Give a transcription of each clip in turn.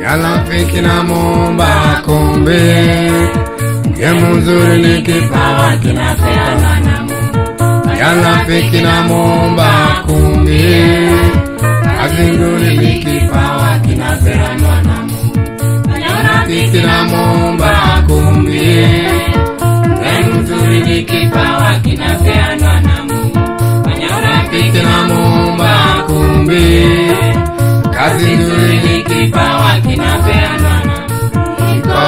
ya rafiki na muomba kumbe, mke mzuri ni kipawa kinapeanwa na Mungu. Ya rafiki na muomba kumbe, kazi nzuri ni kipawa kinapeanwa na Mungu. Ya rafiki na muomba kumbe, mke mzuri ni kipawa kinapeanwa na Mungu. Ya rafiki na muomba kumbe, kazi nzuri ni kipawa kinapeanwa na Mungu. Niko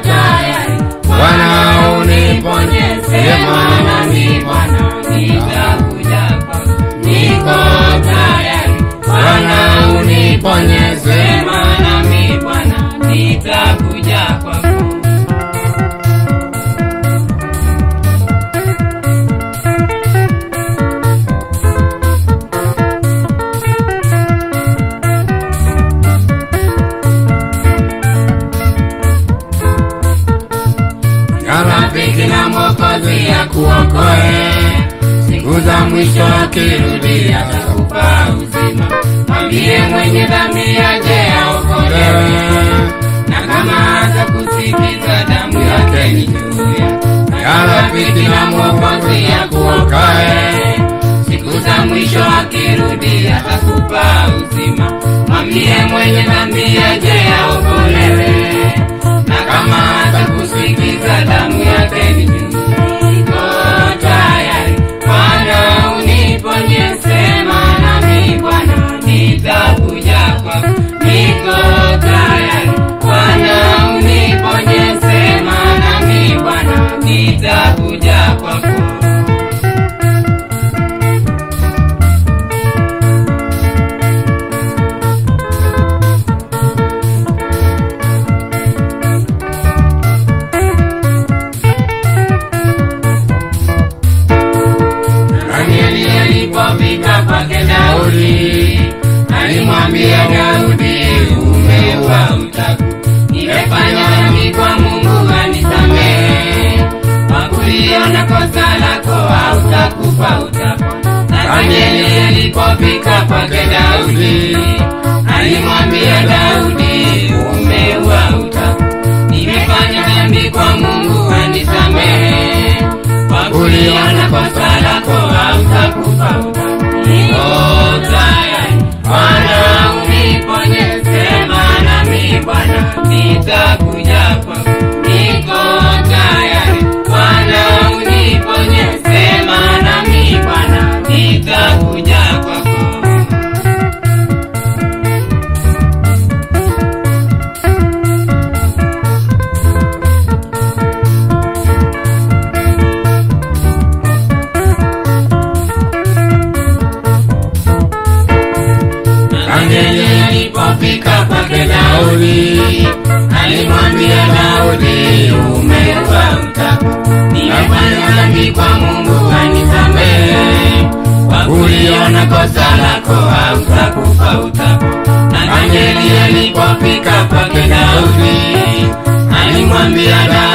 tayari Bwana uniponye, sema nami Bwana nitakuja kwako. Niko tayari Bwana uniponye, sema nami Bwana nitakuja kwako. Rafiki na Mwokozi akuokoe, siku za mwisho akirudi atakupa uzima. Mwambie mwenye dhambi aje aokolewe, na kama hatakusikiza damu yake ni juu yake. Rafiki na Mwokozi akuokoe, siku za mwisho akirudi atakupa uzima. Mwambie mwenye dhambi aje aokolewe, na kama hatakusikiza damu yake ni juu. Niko tayari Bwana uniponye, sema nami Bwana nitakuja kwako. Niko tayari Bwana uniponye, sema nami Bwana nitakuja kwako. Alipofika kwake Daudi, alimwambia Daudi, umeua utaku, nimefanya dhambi kwa Mungu anisamehe. Kwa kuliona kosa lako hautakufa utapona. Danieli alipofika kwake Daudi, alimwambia Daudi, umeua utaku, nimefanya dhambi kwa Mungu anisamehe. Kwa kuliona kosa lako hautakufa utapona. Niko tayari Bwana uniponye, sema nami Bwana nitakuja kwako. Niko tayari Bwana uniponye, sema nami Bwana nitakuja kwako. Alipofika kwake Daudi, alimwambia Daudi, umeua utaku, nimefanya dhambi kwa Mungu anisamehe. Kwa kuliona kosa lako hautakufa utapona. Danieli alipofika kwake Daudi, alimwambia Daudi,